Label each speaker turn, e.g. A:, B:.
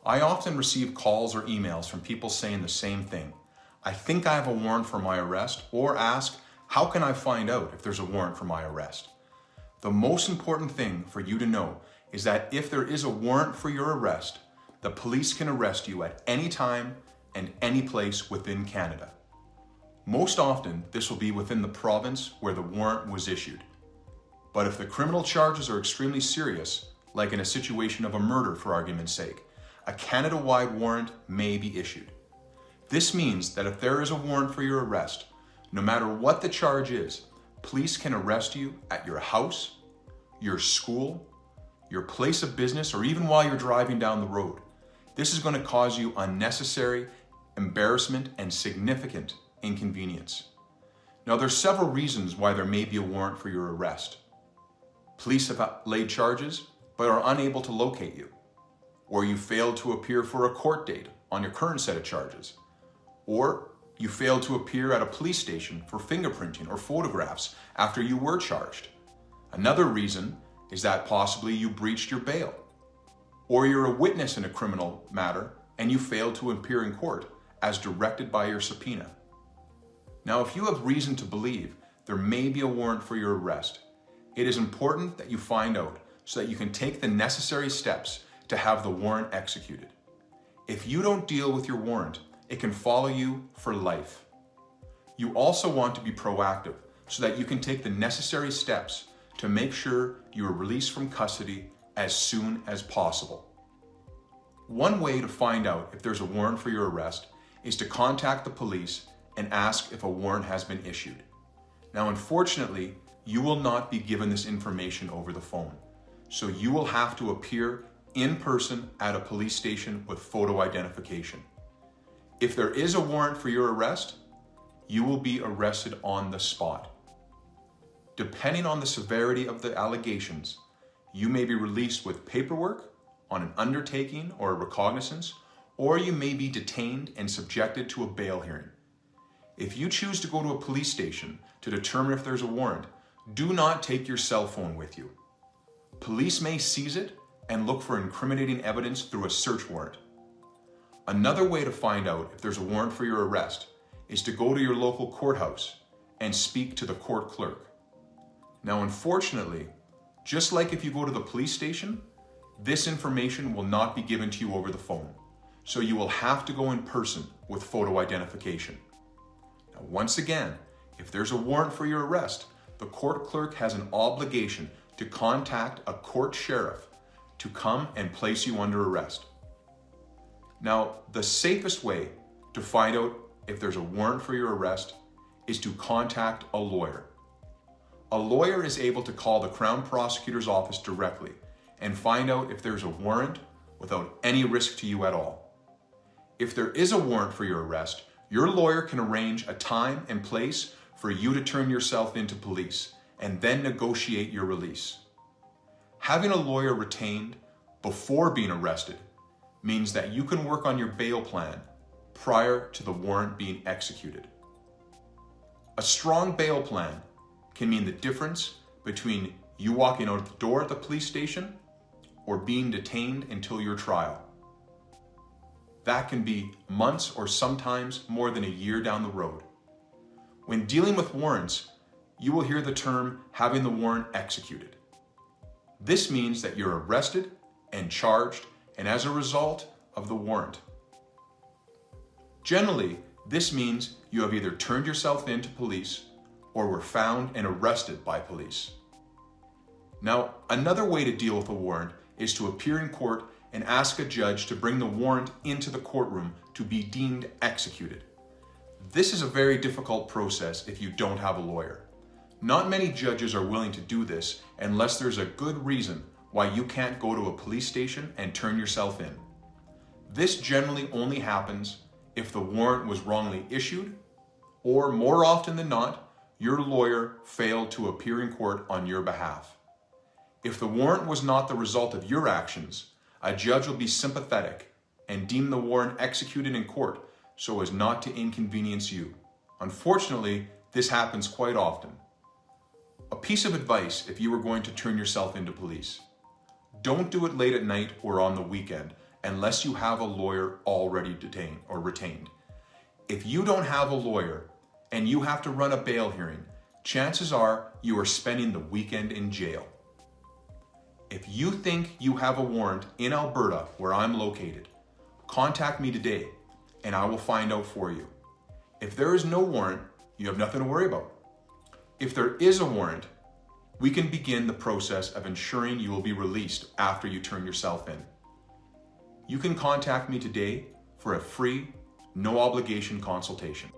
A: I often receive calls or emails from people saying the same thing. I think I have a warrant for my arrest, or ask, how can I find out if there's a warrant for my arrest? The most important thing for you to know is that if there is a warrant for your arrest, the police can arrest you at any time and any place within Canada. Most often, this will be within the province where the warrant was issued. But if the criminal charges are extremely serious, like in a situation of a murder for argument's sake, a Canada-wide warrant may be issued. This means that if there is a warrant for your arrest, no matter what the charge is, police can arrest you at your house, your school, your place of business, or even while you're driving down the road. This is going to cause you unnecessary embarrassment and significant inconvenience. Now, there's several reasons why there may be a warrant for your arrest. Police have laid charges but are unable to locate you, or you failed to appear for a court date on your current set of charges, or you failed to appear at a police station for fingerprinting or photographs after you were charged. Another reason is that possibly you breached your bail, or you're a witness in a criminal matter and you failed to appear in court as directed by your subpoena. Now, if you have reason to believe there may be a warrant for your arrest, it is important that you find out so that you can take the necessary steps to have the warrant executed. If you don't deal with your warrant, it can follow you for life. You also want to be proactive so that you can take the necessary steps to make sure you are released from custody as soon as possible. One way to find out if there's a warrant for your arrest is to contact the police and ask if a warrant has been issued. Now, unfortunately, you will not be given this information over the phone, so you will have to appear in person at a police station with photo identification. If there is a warrant for your arrest, you will be arrested on the spot. Depending on the severity of the allegations, you may be released with paperwork on an undertaking or a recognizance, or you may be detained and subjected to a bail hearing. If you choose to go to a police station to determine if there's a warrant, do not take your cell phone with you. Police may seize it and look for incriminating evidence through a search warrant. Another way to find out if there's a warrant for your arrest is to go to your local courthouse and speak to the court clerk. Now, unfortunately, just like if you go to the police station, this information will not be given to you over the phone, so you will have to go in person with photo identification. Now, once again, if there's a warrant for your arrest, the court clerk has an obligation to contact a court sheriff to come and place you under arrest. Now, the safest way to find out if there's a warrant for your arrest is to contact a lawyer. A lawyer is able to call the Crown Prosecutor's Office directly and find out if there's a warrant without any risk to you at all. If there is a warrant for your arrest, your lawyer can arrange a time and place for you to turn yourself into police and then negotiate your release. Having a lawyer retained before being arrested means that you can work on your bail plan prior to the warrant being executed. A strong bail plan can mean the difference between you walking out the door at the police station or being detained until your trial. That can be months or sometimes more than a year down the road. When dealing with warrants, you will hear the term having the warrant executed. This means that you're arrested and charged, and as a result of the warrant. Generally, this means you have either turned yourself in to police or were found and arrested by police. Now, another way to deal with a warrant is to appear in court and ask a judge to bring the warrant into the courtroom to be deemed executed. This is a very difficult process if you don't have a lawyer. Not many judges are willing to do this unless there's a good reason why you can't go to a police station and turn yourself in. This generally only happens if the warrant was wrongly issued, or more often than not, your lawyer failed to appear in court on your behalf. If the warrant was not the result of your actions, a judge will be sympathetic and deem the warrant executed in court so as not to inconvenience you. Unfortunately, this happens quite often. A piece of advice if you are going to turn yourself into police: don't do it late at night or on the weekend, unless you have a lawyer already detained or retained. If you don't have a lawyer and you have to run a bail hearing, chances are you are spending the weekend in jail. If you think you have a warrant in Alberta, where I'm located, contact me today and I will find out for you. If there is no warrant, you have nothing to worry about. If there is a warrant, we can begin the process of ensuring you will be released after you turn yourself in. You can contact me today for a free, no obligation consultation.